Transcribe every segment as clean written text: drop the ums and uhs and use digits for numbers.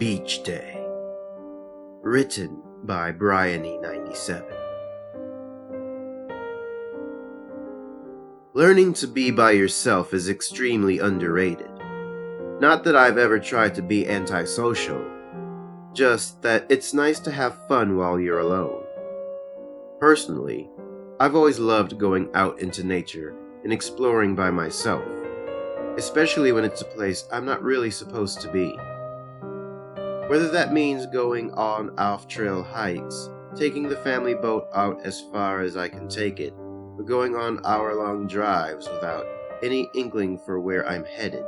Beach Day. Written by bryany97. Learning to be by yourself is extremely underrated. Not that I've ever tried to be antisocial, just that it's nice to have fun while you're alone. Personally, I've always loved going out into nature and exploring by myself, especially when it's a place I'm not really supposed to be. Whether that means going on off-trail hikes, taking the family boat out as far as I can take it, or going on hour-long drives without any inkling for where I'm headed.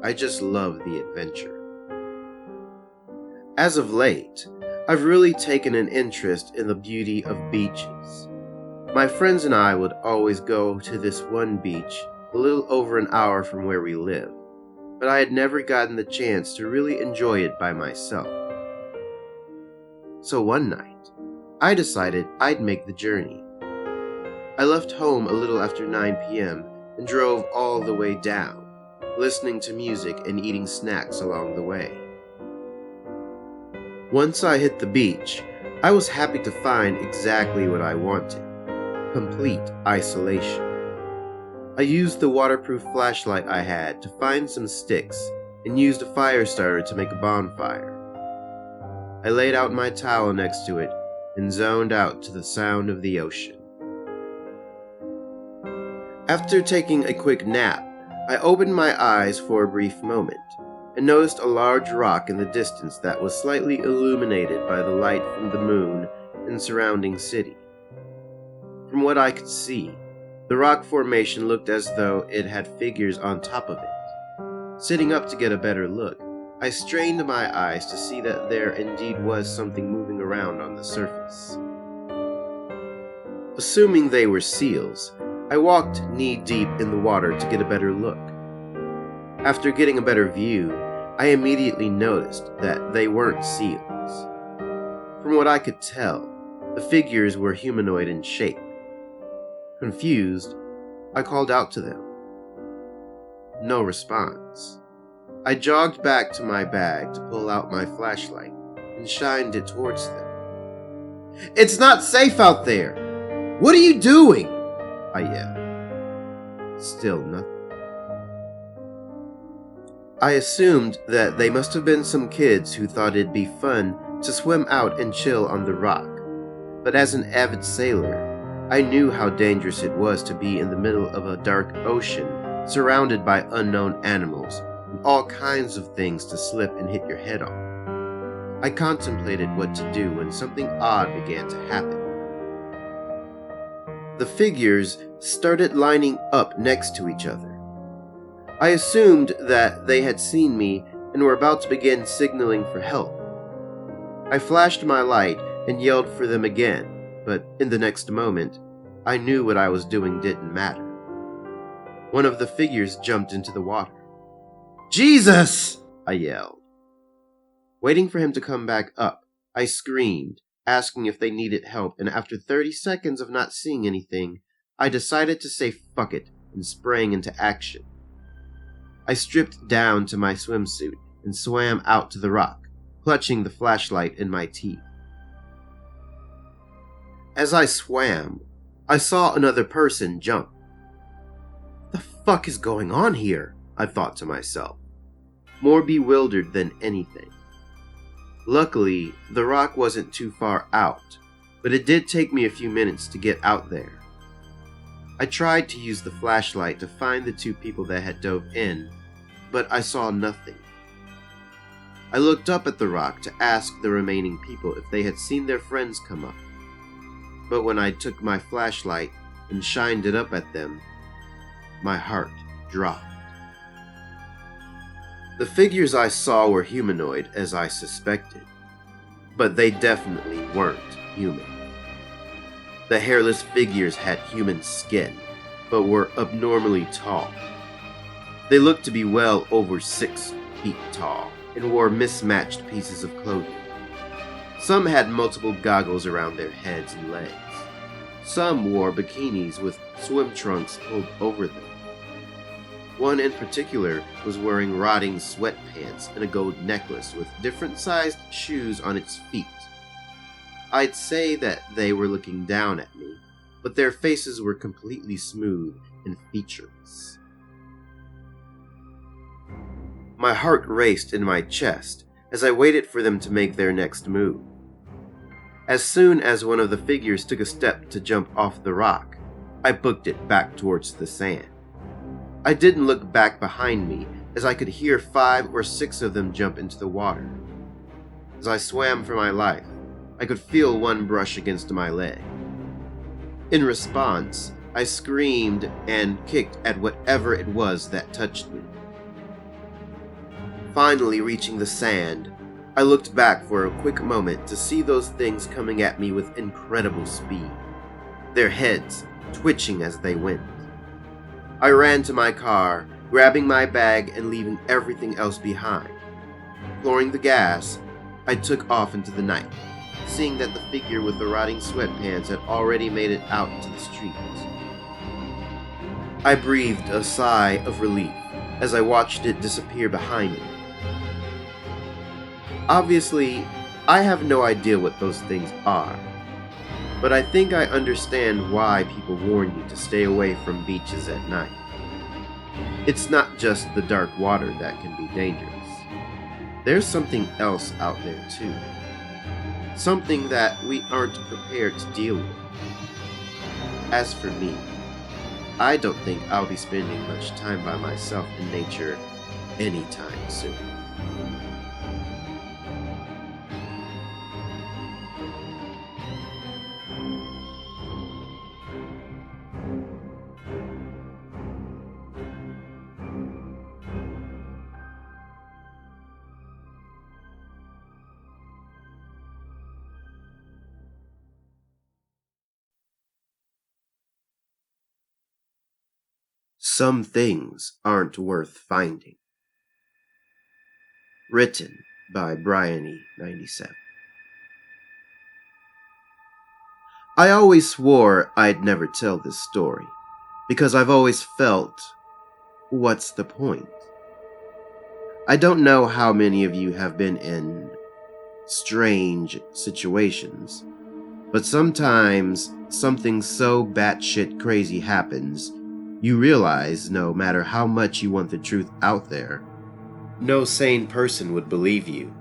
I just love the adventure. As of late, I've really taken an interest in the beauty of beaches. My friends and I would always go to this one beach a little over an hour from where we live, but I had never gotten the chance to really enjoy it by myself. So one night, I decided I'd make the journey. I left home a little after 9 p.m. and drove all the way down, listening to music and eating snacks along the way. Once I hit the beach, I was happy to find exactly what I wanted: complete isolation. I used the waterproof flashlight I had to find some sticks and used a fire starter to make a bonfire. I laid out my towel next to it and zoned out to the sound of the ocean. After taking a quick nap, I opened my eyes for a brief moment and noticed a large rock in the distance that was slightly illuminated by the light from the moon and surrounding city. From what I could see, the rock formation looked as though it had figures on top of it. Sitting up to get a better look, I strained my eyes to see that there indeed was something moving around on the surface. Assuming they were seals, I walked knee-deep in the water to get a better look. After getting a better view, I immediately noticed that they weren't seals. From what I could tell, the figures were humanoid in shape. Confused, I called out to them. No response. I jogged back to my bag to pull out my flashlight and shined it towards them. "It's not safe out there! What are you doing?" I yelled. Still nothing. I assumed that they must have been some kids who thought it'd be fun to swim out and chill on the rock, but as an avid sailor, I knew how dangerous it was to be in the middle of a dark ocean, surrounded by unknown animals and all kinds of things to slip and hit your head on. I contemplated what to do when something odd began to happen. The figures started lining up next to each other. I assumed that they had seen me and were about to begin signaling for help. I flashed my light and yelled for them again, but in the next moment, I knew what I was doing didn't matter. One of the figures jumped into the water. "Jesus!" I yelled. Waiting for him to come back up, I screamed, asking if they needed help, and after 30 seconds of not seeing anything, I decided to say fuck it and sprang into action. I stripped down to my swimsuit and swam out to the rock, clutching the flashlight in my teeth. As I swam, I saw another person jump. "What the fuck is going on here?" I thought to myself, more bewildered than anything. Luckily, the rock wasn't too far out, but it did take me a few minutes to get out there. I tried to use the flashlight to find the two people that had dove in, but I saw nothing. I looked up at the rock to ask the remaining people if they had seen their friends come up, but when I took my flashlight and shined it up at them, my heart dropped. The figures I saw were humanoid, as I suspected, but they definitely weren't human. The hairless figures had human skin, but were abnormally tall. They looked to be well over 6 feet tall and wore mismatched pieces of clothing. Some had multiple goggles around their heads and legs. Some wore bikinis with swim trunks pulled over them. One in particular was wearing rotting sweatpants and a gold necklace with different sized shoes on its feet. I'd say that they were looking down at me, but their faces were completely smooth and featureless. My heart raced in my chest as I waited for them to make their next move. As soon as one of the figures took a step to jump off the rock, I booked it back towards the sand. I didn't look back behind me as I could hear 5 or 6 of them jump into the water. As I swam for my life, I could feel one brush against my leg. In response, I screamed and kicked at whatever it was that touched me. Finally reaching the sand, I looked back for a quick moment to see those things coming at me with incredible speed, their heads twitching as they went. I ran to my car, grabbing my bag and leaving everything else behind. Flooring the gas, I took off into the night, seeing that the figure with the rotting sweatpants had already made it out into the street. I breathed a sigh of relief as I watched it disappear behind me. Obviously, I have no idea what those things are, but I think I understand why people warn you to stay away from beaches at night. It's not just the dark water that can be dangerous. There's something else out there too. Something that we aren't prepared to deal with. As for me, I don't think I'll be spending much time by myself in nature anytime soon. Some things aren't worth finding. Written by bryany97. I always swore I'd never tell this story, because I've always felt, what's the point? I don't know how many of you have been in strange situations, but sometimes something so batshit crazy happens, you realize no matter how much you want the truth out there, no sane person would believe you.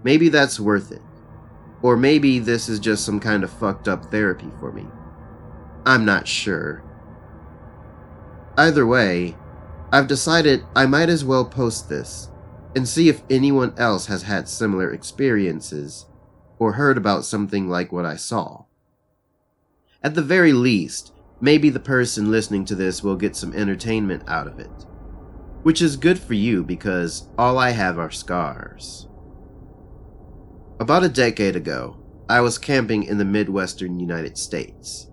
Maybe that's worth it. Or maybe this is just some kind of fucked up therapy for me. I'm not sure. Either way, I've decided I might as well post this and see if anyone else has had similar experiences or heard about something like what I saw. At the very least, maybe the person listening to this will get some entertainment out of it. Which is good for you because all I have are scars. About a decade ago, I was camping in the Midwestern United States.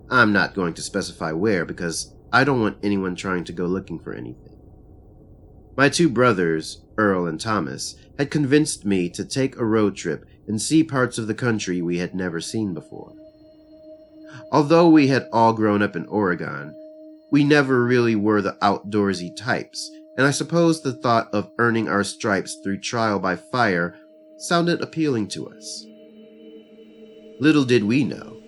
I'm not going to specify where because I don't want anyone trying to go looking for anything. My 2 brothers, Earl and Thomas, had convinced me to take a road trip and see parts of the country we had never seen before. Although we had all grown up in Oregon, we never really were the outdoorsy types, and I suppose the thought of earning our stripes through trial by fire sounded appealing to us. Little did we know,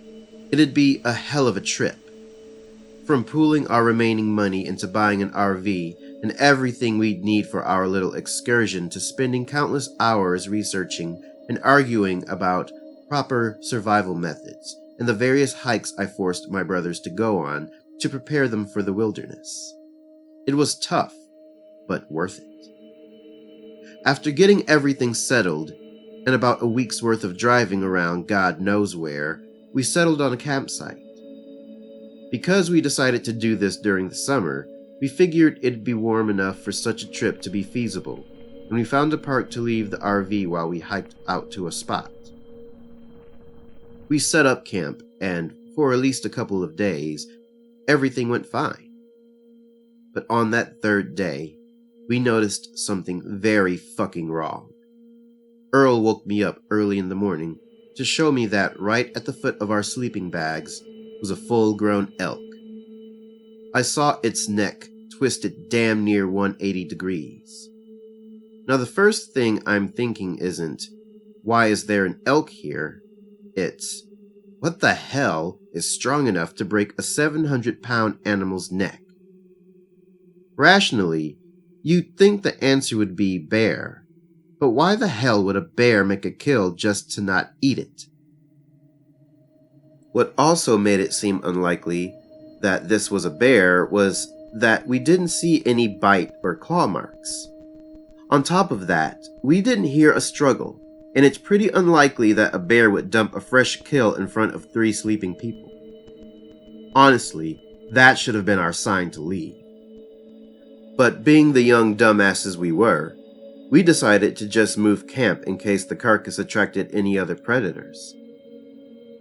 it'd be a hell of a trip. From pooling our remaining money into buying an RV and everything we'd need for our little excursion to spending countless hours researching and arguing about proper survival methods and the various hikes I forced my brothers to go on to prepare them for the wilderness. It was tough, but worth it. After getting everything settled, and about a week's worth of driving around God knows where, we settled on a campsite. Because we decided to do this during the summer, we figured it'd be warm enough for such a trip to be feasible, and we found a park to leave the RV while we hiked out to a spot. We set up camp, and for at least a couple of days, everything went fine. But on that 3rd day, we noticed something very fucking wrong. Earl woke me up early in the morning to show me that right at the foot of our sleeping bags was a full-grown elk. I saw its neck twisted damn near 180 degrees. Now the first thing I'm thinking isn't, why is there an elk here? It's, what the hell is strong enough to break a 700-pound animal's neck? Rationally, you'd think the answer would be bear, but why the hell would a bear make a kill just to not eat it? What also made it seem unlikely that this was a bear was that we didn't see any bite or claw marks. On top of that, we didn't hear a struggle, and it's pretty unlikely that a bear would dump a fresh kill in front of 3 sleeping people. Honestly, that should have been our sign to leave. But being the young dumbasses we were, we decided to just move camp in case the carcass attracted any other predators.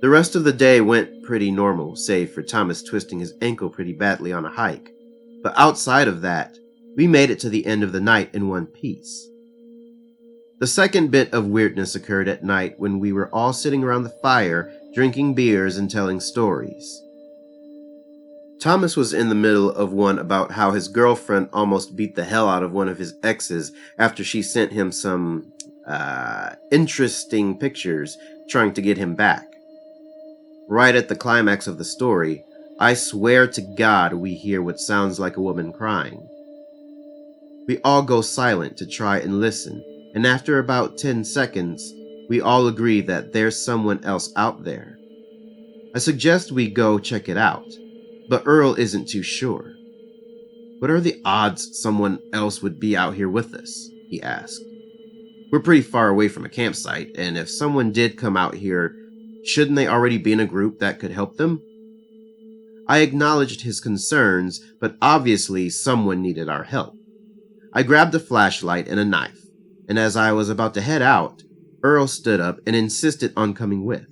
The rest of the day went pretty normal, save for Thomas twisting his ankle pretty badly on a hike, but outside of that, we made it to the end of the night in one piece. The second bit of weirdness occurred at night when we were all sitting around the fire, drinking beers and telling stories. Thomas was in the middle of one about how his girlfriend almost beat the hell out of one of his exes after she sent him some, interesting pictures trying to get him back. Right at the climax of the story, I swear to God we hear what sounds like a woman crying. We all go silent to try and listen, and after about 10 seconds, we all agree that there's someone else out there. I suggest we go check it out, but Earl isn't too sure. What are the odds someone else would be out here with us? He asked. We're pretty far away from a campsite, and if someone did come out here, shouldn't they already be in a group that could help them? I acknowledged his concerns, but obviously someone needed our help. I grabbed a flashlight and a knife, and as I was about to head out, Earl stood up and insisted on coming with.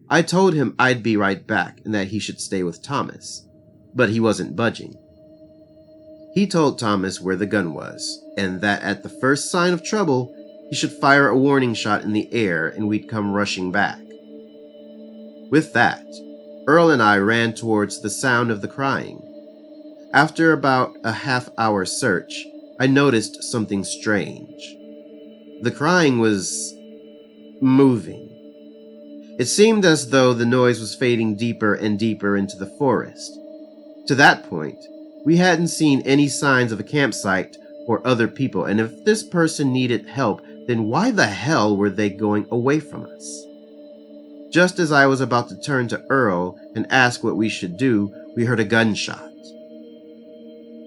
I told him I'd be right back and that he should stay with Thomas, but he wasn't budging. He told Thomas where the gun was, and that at the first sign of trouble, he should fire a warning shot in the air and we'd come rushing back. With that, Earl and I ran towards the sound of the crying. After about a half-hour search, I noticed something strange. The crying was moving. It seemed as though the noise was fading deeper and deeper into the forest. To that point, we hadn't seen any signs of a campsite or other people, and if this person needed help, then why the hell were they going away from us? Just as I was about to turn to Earl and ask what we should do, we heard a gunshot.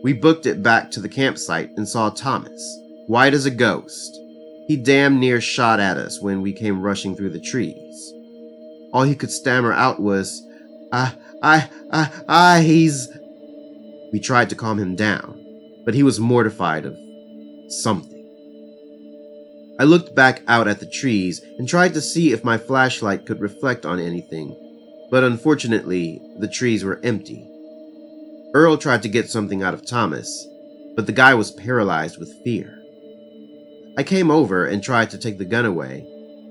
We booked it back to the campsite and saw Thomas, white as a ghost. He damn near shot at us when we came rushing through the trees. All he could stammer out was, he's... We tried to calm him down, but he was mortified of something. I looked back out at the trees and tried to see if my flashlight could reflect on anything, but unfortunately, the trees were empty. Earl tried to get something out of Thomas, but the guy was paralyzed with fear. I came over and tried to take the gun away,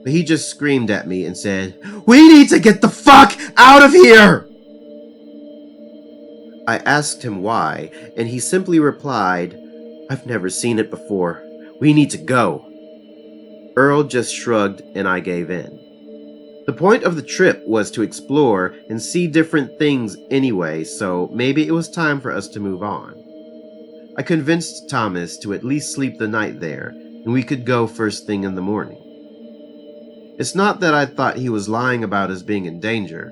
but he just screamed at me and said, "We need to get the fuck out of here!" I asked him why, and he simply replied, "I've never seen it before. We need to go." Earl just shrugged and I gave in. The point of the trip was to explore and see different things anyway, so maybe it was time for us to move on. I convinced Thomas to at least sleep the night there, and we could go first thing in the morning. It's not that I thought he was lying about us being in danger,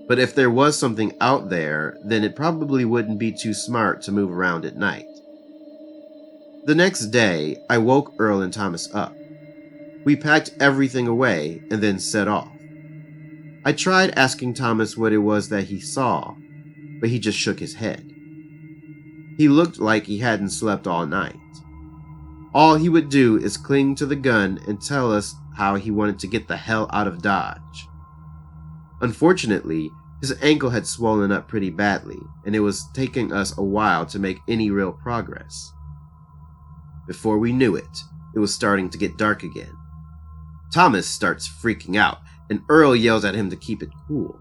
but if there was something out there, then it probably wouldn't be too smart to move around at night. The next day, I woke Earl and Thomas up. We packed everything away and then set off. I tried asking Thomas what it was that he saw, but he just shook his head. He looked like he hadn't slept all night. All he would do is cling to the gun and tell us how he wanted to get the hell out of Dodge. Unfortunately, his ankle had swollen up pretty badly, and it was taking us a while to make any real progress. Before we knew it, it was starting to get dark again. Thomas starts freaking out, and Earl yells at him to keep it cool.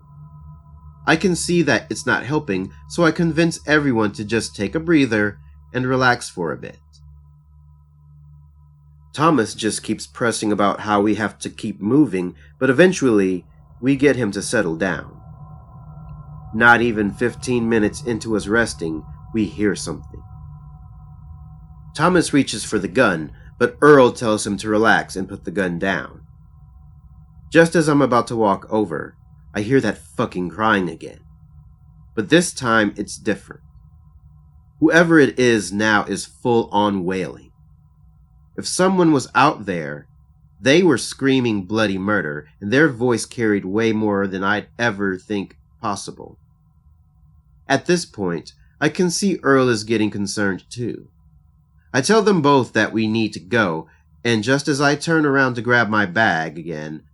I can see that it's not helping, so I convince everyone to just take a breather and relax for a bit. Thomas just keeps pressing about how we have to keep moving, but eventually we get him to settle down. Not even 15 minutes into us resting, we hear something. Thomas reaches for the gun, but Earl tells him to relax and put the gun down. Just as I'm about to walk over, I hear that fucking crying again. But this time it's different. Whoever it is now is full on wailing. If someone was out there, they were screaming bloody murder, and their voice carried way more than I'd ever think possible. At this point, I can see Earl is getting concerned too. I tell them both that we need to go, and just as I turn around to grab my bag again,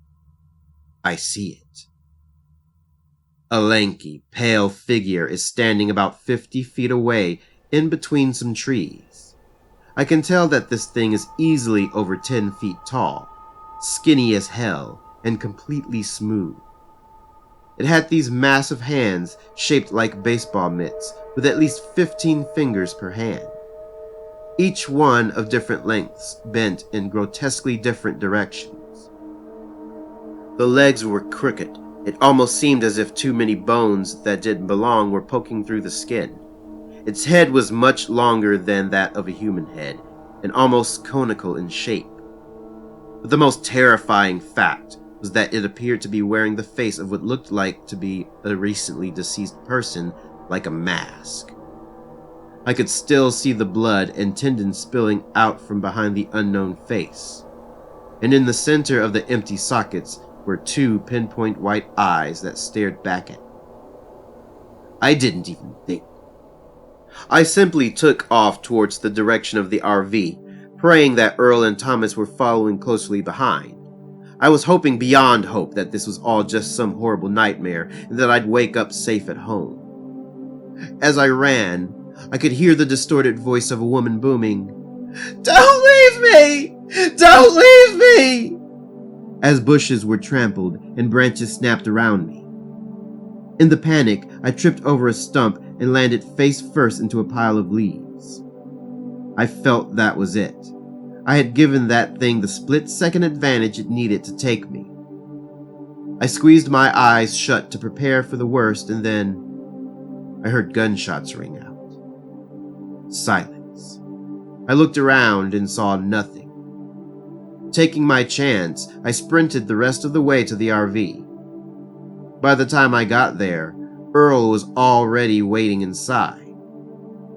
I see it. A lanky, pale figure is standing about 50 feet away in between some trees. I can tell that this thing is easily over 10 feet tall, skinny as hell, and completely smooth. It had these massive hands shaped like baseball mitts with at least 15 fingers per hand, each one of different lengths bent in grotesquely different directions. The legs were crooked. It almost seemed as if too many bones that didn't belong were poking through the skin. Its head was much longer than that of a human head, and almost conical in shape. But the most terrifying fact was that it appeared to be wearing the face of what looked like to be a recently deceased person, like a mask. I could still see the blood and tendons spilling out from behind the unknown face, and in the center of the empty sockets were two pinpoint white eyes that stared back at me. I didn't even think. I simply took off towards the direction of the RV, praying that Earl and Thomas were following closely behind. I was hoping beyond hope that this was all just some horrible nightmare and that I'd wake up safe at home. As I ran, I could hear the distorted voice of a woman booming, "Don't leave me! Don't leave me!" as bushes were trampled and branches snapped around me. In the panic, I tripped over a stump and landed face first into a pile of leaves. I felt that was it. I had given that thing the split-second advantage it needed to take me. I squeezed my eyes shut to prepare for the worst, and then I heard gunshots ring out. Silence. I looked around and saw nothing. Taking my chance, I sprinted the rest of the way to the RV. By the time I got there, Earl was already waiting inside.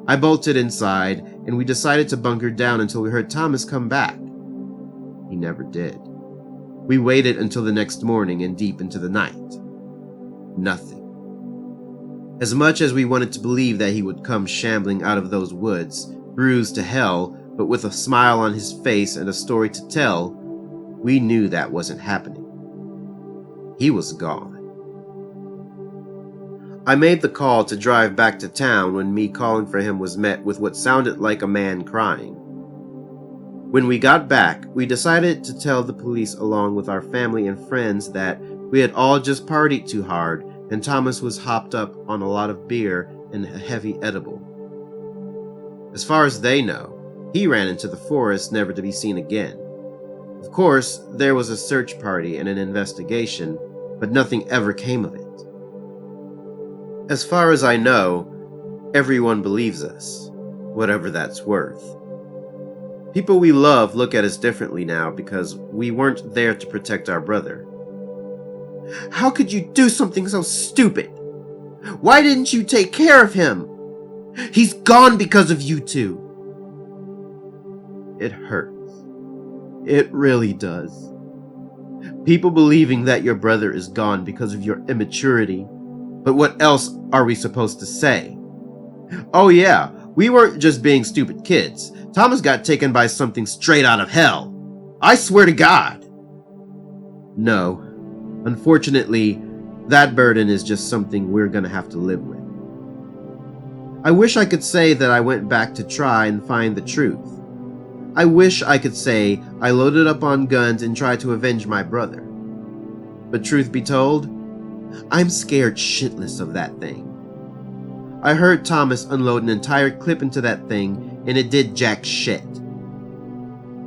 I bolted inside, and we decided to bunker down until we heard Thomas come back. He never did. We waited until the next morning and deep into the night. Nothing. As much as we wanted to believe that he would come shambling out of those woods, bruised to hell, but with a smile on his face and a story to tell, we knew that wasn't happening. He was gone. I made the call to drive back to town when me calling for him was met with what sounded like a man crying. When we got back, we decided to tell the police along with our family and friends that we had all just partied too hard and Thomas was hopped up on a lot of beer and a heavy edible. As far as they know, he ran into the forest never to be seen again. Of course, there was a search party and an investigation, but nothing ever came of it. As far as I know, everyone believes us, whatever that's worth. People we love look at us differently now because we weren't there to protect our brother. How could you do something so stupid? Why didn't you take care of him? He's gone because of you two. It hurts. It really does. People believing that your brother is gone because of your immaturity. But what else are we supposed to say? Oh yeah, we weren't just being stupid kids. Thomas got taken by something straight out of hell. I swear to God. No, unfortunately, that burden is just something we're gonna have to live with. I wish I could say that I went back to try and find the truth. I wish I could say I loaded up on guns and tried to avenge my brother. But truth be told, I'm scared shitless of that thing. I heard Thomas unload an entire clip into that thing, and it did jack shit.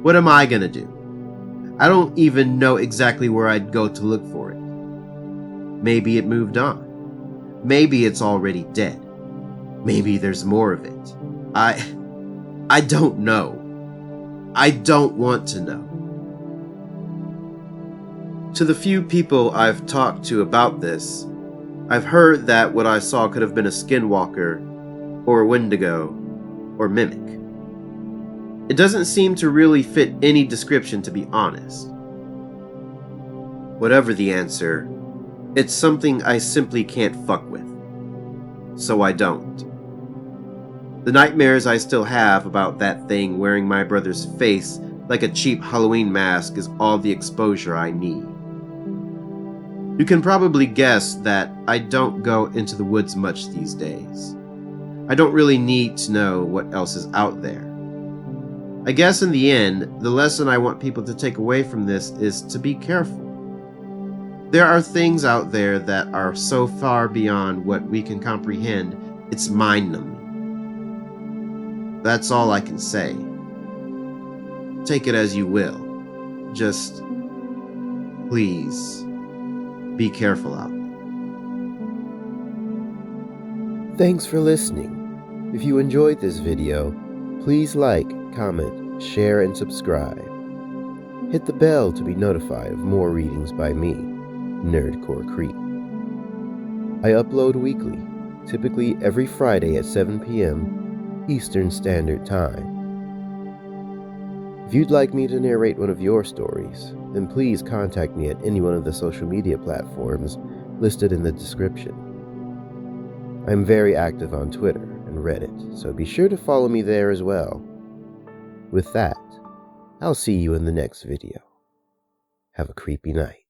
What am I gonna do? I don't even know exactly where I'd go to look for it. Maybe it moved on. Maybe it's already dead. Maybe there's more of it. I don't know. I don't want to know. To the few people I've talked to about this, I've heard that what I saw could have been a skinwalker, or a wendigo, or mimic. It doesn't seem to really fit any description, to be honest. Whatever the answer, it's something I simply can't fuck with. So I don't. The nightmares I still have about that thing wearing my brother's face like a cheap Halloween mask is all the exposure I need. You can probably guess that I don't go into the woods much these days. I don't really need to know what else is out there. I guess in the end, the lesson I want people to take away from this is to be careful. There are things out there that are so far beyond what we can comprehend, it's mind-numbing. That's all I can say. Take it as you will. Just, please, be careful out there. Thanks for listening. If you enjoyed this video, please like, comment, share, and subscribe. Hit the bell to be notified of more readings by me, Nerdcore Creep. I upload weekly, typically every Friday at 7 p.m. Eastern Standard Time. If you'd like me to narrate one of your stories, then please contact me at any one of the social media platforms listed in the description. I'm very active on Twitter and Reddit, so be sure to follow me there as well. With that, I'll see you in the next video. Have a creepy night.